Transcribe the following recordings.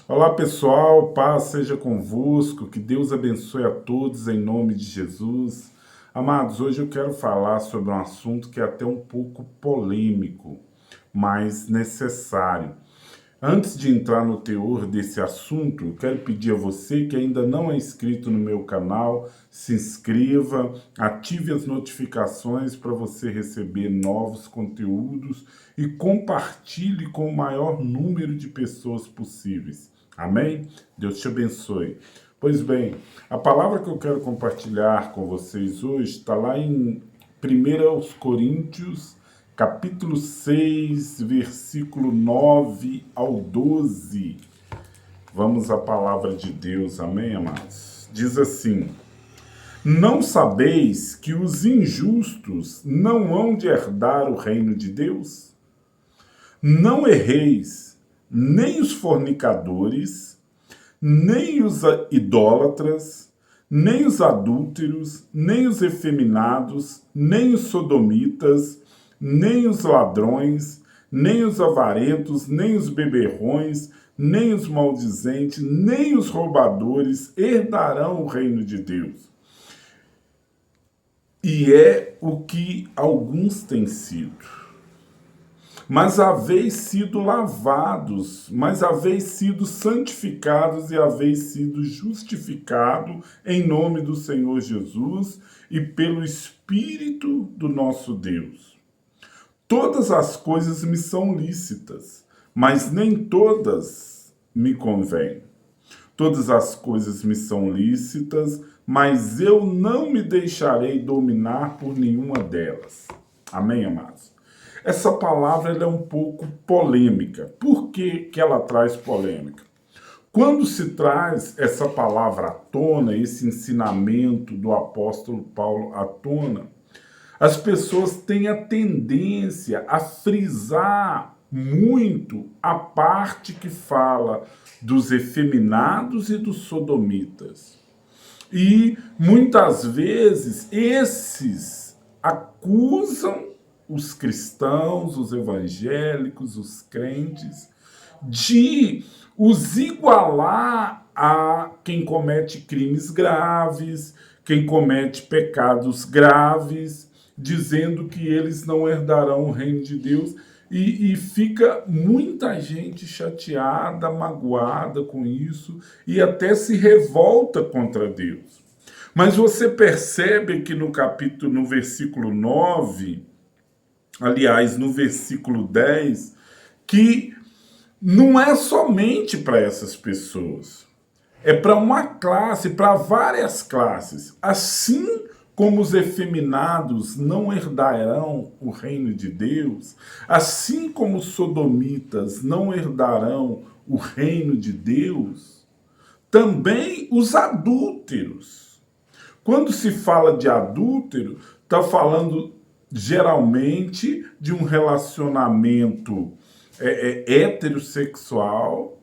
Olá pessoal, paz seja convosco, que Deus abençoe a todos em nome de Jesus. Amados, hoje eu quero falar sobre um assunto que é até um pouco polêmico, mas necessário. Antes de entrar no teor desse assunto, eu quero pedir a você que ainda não é inscrito no meu canal, se inscreva, ative as notificações para você receber novos conteúdos e compartilhe com o maior número de pessoas possíveis. Amém? Deus te abençoe. Pois bem, a palavra que eu quero compartilhar com vocês hoje está lá em 1 Coríntios, capítulo 6, versículo 9 ao 12. Vamos à palavra de Deus, amém, amados? Diz assim: Não sabeis que os injustos não hão de herdar o reino de Deus? Não erreis, nem os fornicadores, nem os idólatras, nem os adúlteros, nem os efeminados, nem os sodomitas, nem os ladrões, nem os avarentos, nem os beberrões, nem os maldizentes, nem os roubadores herdarão o reino de Deus. E é o que alguns têm sido. Mas haveis sido lavados, mas haveis sido santificados e haveis sido justificado em nome do Senhor Jesus e pelo Espírito do nosso Deus. Todas as coisas me são lícitas, mas nem todas me convêm. Todas as coisas me são lícitas, mas eu não me deixarei dominar por nenhuma delas. Amém, amados? Essa palavra ela é um pouco polêmica. Por que ela traz polêmica? Quando se traz essa palavra à tona, esse ensinamento do apóstolo Paulo à tona, as pessoas têm a tendência a frisar muito a parte que fala dos efeminados e dos sodomitas. E muitas vezes esses acusam os cristãos, os evangélicos, os crentes, de os igualar a quem comete crimes graves, quem comete pecados graves, dizendo que eles não herdarão o reino de Deus. E fica muita gente chateada, magoada com isso, e até se revolta contra Deus. Mas você percebe que no versículo 9, aliás, no versículo 10, que não é somente para essas pessoas, é para uma classe, para várias classes. Assim como os efeminados não herdarão o reino de Deus, assim como os sodomitas não herdarão o reino de Deus, também os adúlteros. Quando se fala de adúltero, está falando geralmente de um relacionamento heterossexual,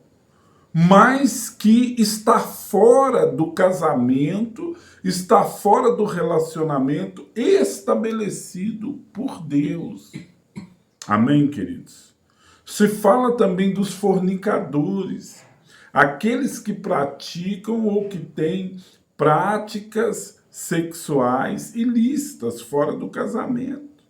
mas que está fora do casamento, está fora do relacionamento estabelecido por Deus. Amém, queridos? Se fala também dos fornicadores, aqueles que praticam ou que têm práticas sexuais ilícitas fora do casamento.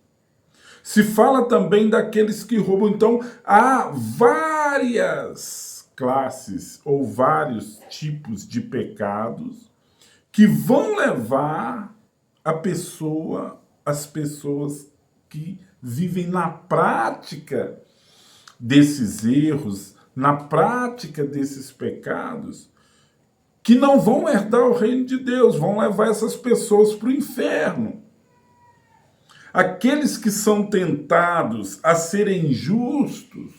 Se fala também daqueles que roubam. Então, há várias classes ou vários tipos de pecados que vão levar as pessoas que vivem na prática desses erros, na prática desses pecados, que não vão herdar o reino de Deus, vão levar essas pessoas para o inferno. Aqueles que são tentados a serem justos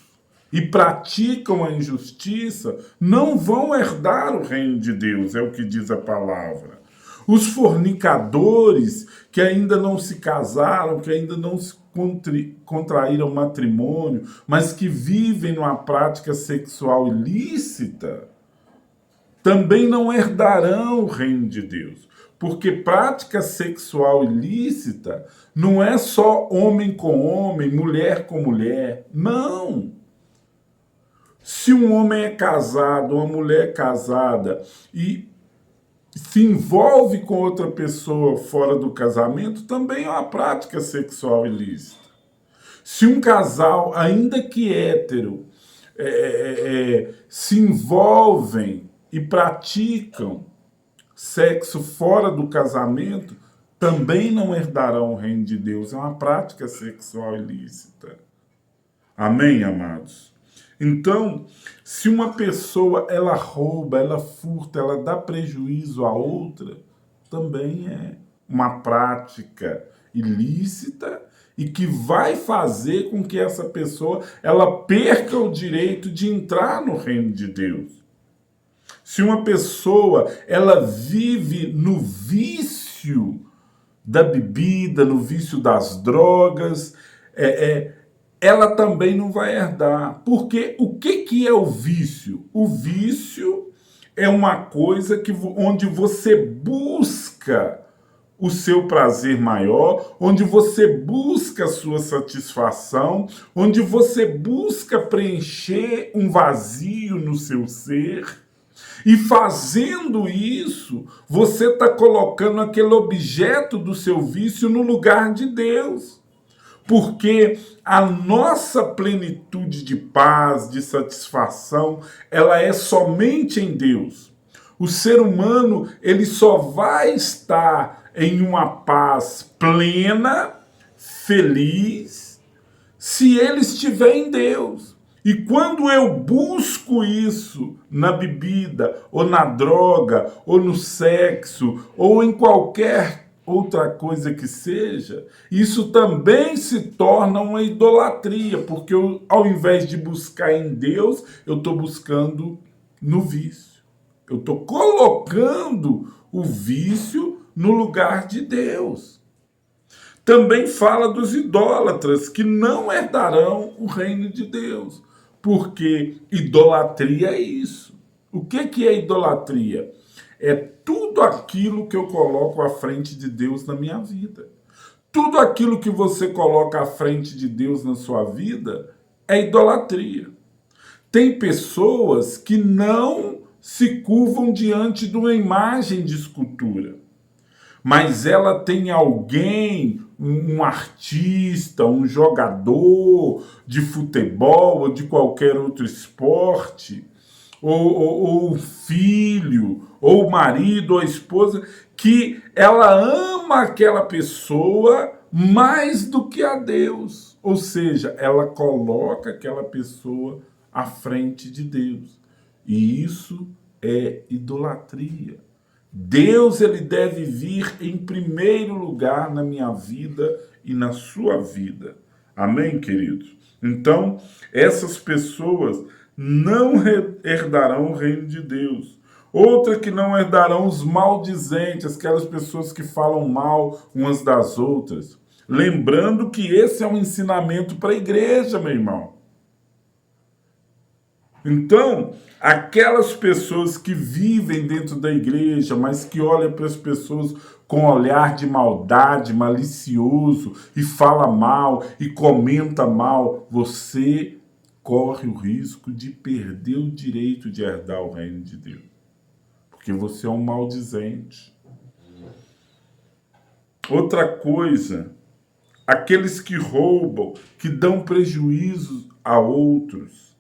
e praticam a injustiça não vão herdar o reino de Deus, é o que diz a palavra. Os fornicadores que ainda não se casaram, que ainda não se contraíram matrimônio, mas que vivem numa prática sexual ilícita, também não herdarão o reino de Deus. Porque prática sexual ilícita não é só homem com homem, mulher com mulher. Não! Se um homem é casado, uma mulher é casada e se envolve com outra pessoa fora do casamento, também é uma prática sexual ilícita. Se um casal, ainda que hétero, se envolvem e praticam sexo fora do casamento, também não herdarão o reino de Deus. É uma prática sexual ilícita. Amém, amados? Então, se uma pessoa, ela rouba, ela furta, ela dá prejuízo a outra, também é uma prática ilícita e que vai fazer com que essa pessoa, ela perca o direito de entrar no reino de Deus. Se uma pessoa, ela vive no vício da bebida, no vício das drogas, ela também não vai herdar. Porque o que é o vício? O vício é uma coisa onde você busca o seu prazer maior, onde você busca a sua satisfação, onde você busca preencher um vazio no seu ser. E fazendo isso, você está colocando aquele objeto do seu vício no lugar de Deus. Porque a nossa plenitude de paz, de satisfação, ela é somente em Deus. O ser humano, ele só vai estar em uma paz plena, feliz, se ele estiver em Deus. E quando eu busco isso na bebida, ou na droga, ou no sexo, ou em qualquer outra coisa que seja, isso também se torna uma idolatria, porque ao invés de buscar em Deus, eu estou buscando no vício. Eu estou colocando o vício no lugar de Deus. Também fala dos idólatras, que não herdarão o reino de Deus. Porque idolatria é isso. O que é idolatria? É tudo aquilo que eu coloco à frente de Deus na minha vida. Tudo aquilo que você coloca à frente de Deus na sua vida é idolatria. Tem pessoas que não se curvam diante de uma imagem de escultura, mas ela tem alguém, um artista, um jogador de futebol ou de qualquer outro esporte, ou o filho, ou o marido, ou a esposa, que ela ama aquela pessoa mais do que a Deus. Ou seja, ela coloca aquela pessoa à frente de Deus. E isso é idolatria. Deus, ele deve vir em primeiro lugar na minha vida e na sua vida. Amém, queridos? Então, essas pessoas não herdarão o reino de Deus. Outra que não herdarão os maldizentes, aquelas pessoas que falam mal umas das outras. Lembrando que esse é um ensinamento para a igreja, meu irmão. Então, aquelas pessoas que vivem dentro da igreja, mas que olham para as pessoas com olhar de maldade, malicioso, e fala mal, e comenta mal, você corre o risco de perder o direito de herdar o reino de Deus. Porque você é um maldizente. Outra coisa, aqueles que roubam, que dão prejuízo a outros,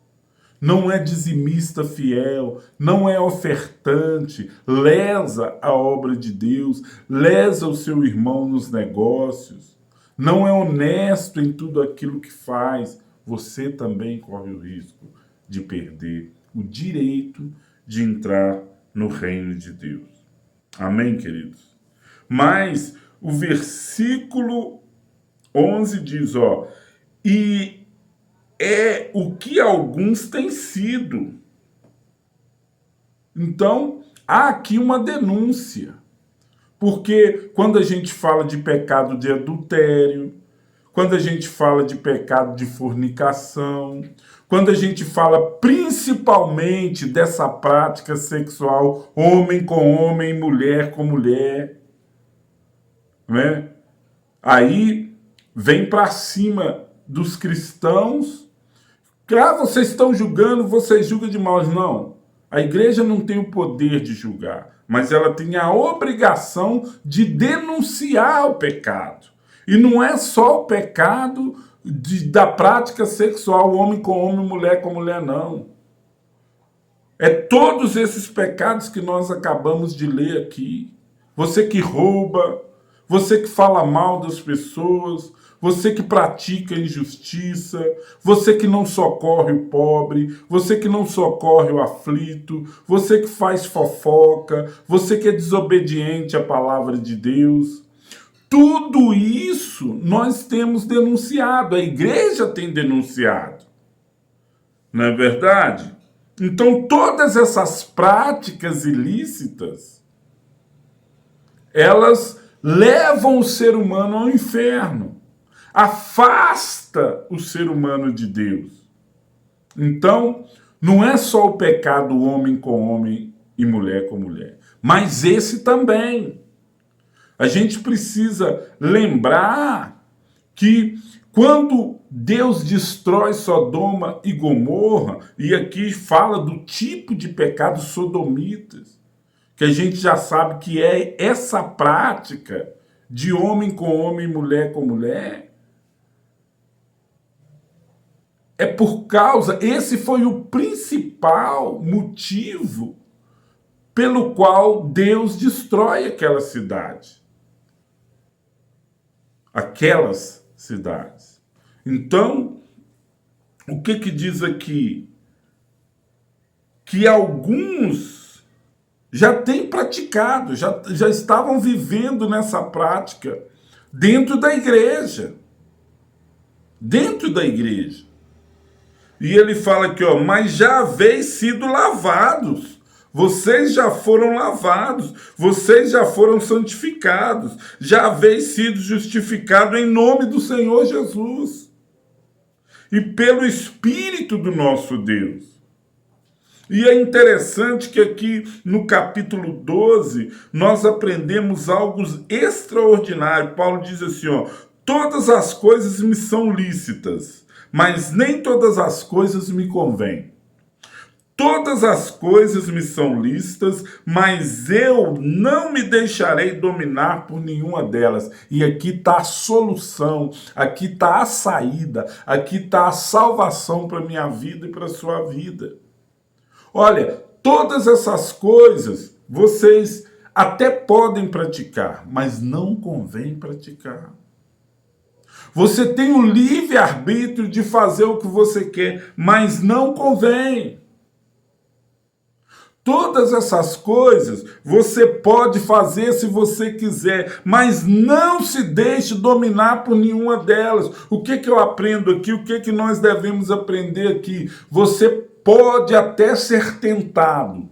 não é dizimista fiel, não é ofertante, lesa a obra de Deus, lesa o seu irmão nos negócios, não é honesto em tudo aquilo que faz, você também corre o risco de perder o direito de entrar no reino de Deus. Amém, queridos? Mas o versículo 11 diz, e é o que alguns têm sido. Então, há aqui uma denúncia. Porque quando a gente fala de pecado de adultério, quando a gente fala de pecado de fornicação, quando a gente fala principalmente dessa prática sexual, homem com homem, mulher com mulher, né? Aí vem para cima dos cristãos Vocês estão julgando, vocês julgam demais. Não. A igreja não tem o poder de julgar, mas ela tem a obrigação de denunciar o pecado. E não é só o pecado da prática sexual, homem com homem, mulher com mulher, não. É todos esses pecados que nós acabamos de ler aqui. Você que rouba, você que fala mal das pessoas, você que pratica injustiça, você que não socorre o pobre, você que não socorre o aflito, você que faz fofoca, você que é desobediente à palavra de Deus. Tudo isso nós temos denunciado, a igreja tem denunciado. Não é verdade? Então, todas essas práticas ilícitas, elas levam o ser humano ao inferno, afasta o ser humano de Deus. Então, não é só o pecado homem com homem e mulher com mulher, mas esse também. A gente precisa lembrar que quando Deus destrói Sodoma e Gomorra, e aqui fala do tipo de pecado sodomitas, que a gente já sabe que é essa prática de homem com homem, mulher com mulher, é por causa, esse foi o principal motivo pelo qual Deus destrói aquela cidade. Aquelas cidades. Então, o que diz aqui? Que alguns já têm praticado, já estavam vivendo nessa prática dentro da igreja. Dentro da igreja. E ele fala aqui, ó, mas já haveis sido lavados. Vocês já foram lavados, vocês já foram santificados, já haveis sido justificados em nome do Senhor Jesus e pelo Espírito do nosso Deus. E é interessante que aqui no capítulo 12 nós aprendemos algo extraordinário. Paulo diz assim, ó, todas as coisas me são lícitas, mas nem todas as coisas me convêm. Todas as coisas me são lícitas, mas eu não me deixarei dominar por nenhuma delas. E aqui está a solução, aqui está a saída, aqui está a salvação para a minha vida e para a sua vida. Olha, todas essas coisas vocês até podem praticar, mas não convém praticar. Você tem o livre-arbítrio de fazer o que você quer, mas não convém. Todas essas coisas você pode fazer se você quiser, mas não se deixe dominar por nenhuma delas. O que eu aprendo aqui? O que nós devemos aprender aqui? Você pode até ser tentado.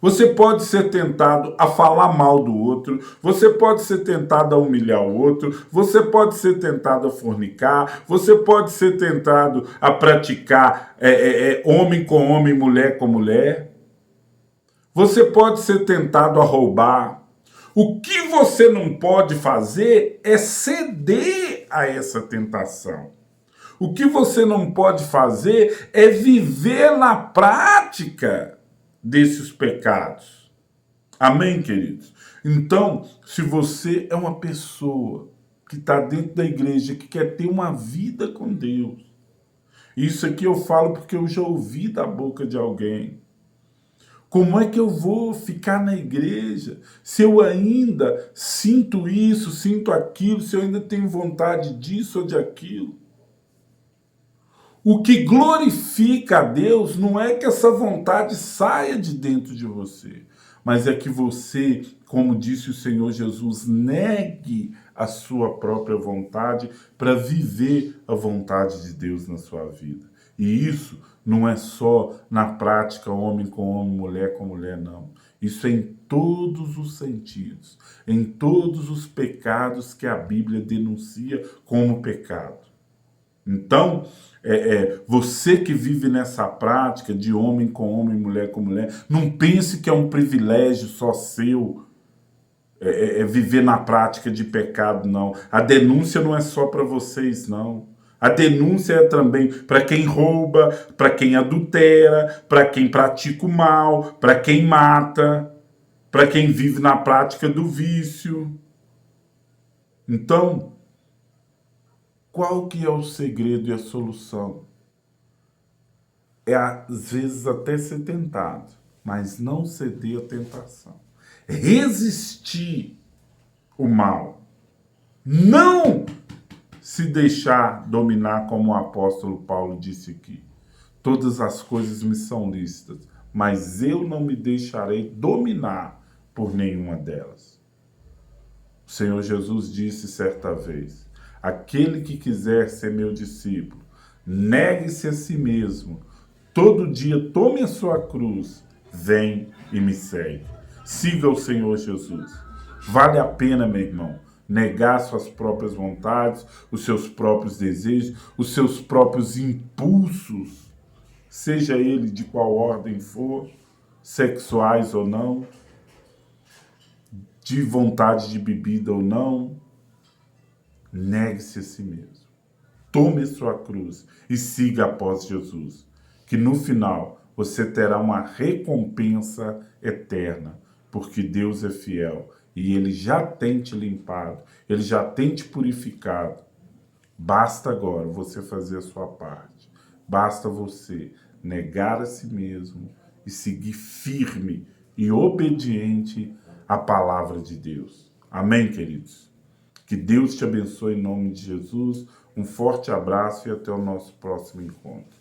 Você pode ser tentado a falar mal do outro, você pode ser tentado a humilhar o outro, você pode ser tentado a fornicar, você pode ser tentado a praticar homem com homem, mulher com mulher. Você pode ser tentado a roubar. O que você não pode fazer é ceder a essa tentação. O que você não pode fazer é viver na prática desses pecados. Amém, queridos? Então, se você é uma pessoa que está dentro da igreja, que quer ter uma vida com Deus, isso aqui eu falo porque eu já ouvi da boca de alguém. Como é que eu vou ficar na igreja se eu ainda sinto isso, sinto aquilo, se eu ainda tenho vontade disso ou de aquilo? O que glorifica a Deus não é que essa vontade saia de dentro de você, mas é que você, como disse o Senhor Jesus, negue a sua própria vontade para viver a vontade de Deus na sua vida. E isso não é só na prática homem com homem, mulher com mulher, não. Isso é em todos os sentidos, em todos os pecados que a Bíblia denuncia como pecado. Então, você que vive nessa prática de homem com homem, mulher com mulher, não pense que é um privilégio só seu viver na prática de pecado, não. A denúncia não é só para vocês, não. A denúncia é também para quem rouba, para quem adultera, para quem pratica o mal, para quem mata, para quem vive na prática do vício. Então, qual que é o segredo e a solução? É às vezes até ser tentado, mas não ceder à tentação. Resistir o mal. Não se deixar dominar, como o apóstolo Paulo disse aqui. Todas as coisas me são lícitas, mas eu não me deixarei dominar por nenhuma delas. O Senhor Jesus disse certa vez: aquele que quiser ser meu discípulo, negue-se a si mesmo, todo dia tome a sua cruz, vem e me segue. Siga o Senhor Jesus. Vale a pena, meu irmão, negar suas próprias vontades, os seus próprios desejos, os seus próprios impulsos, seja ele de qual ordem for, sexuais ou não, de vontade de bebida ou não. Negue-se a si mesmo. Tome sua cruz e siga após Jesus, que no final você terá uma recompensa eterna, porque Deus é fiel e Ele já tem te limpado, Ele já tem te purificado. Basta agora você fazer a sua parte. Basta você negar a si mesmo e seguir firme e obediente à palavra de Deus. Amém, queridos? Que Deus te abençoe em nome de Jesus. Um forte abraço e até o nosso próximo encontro.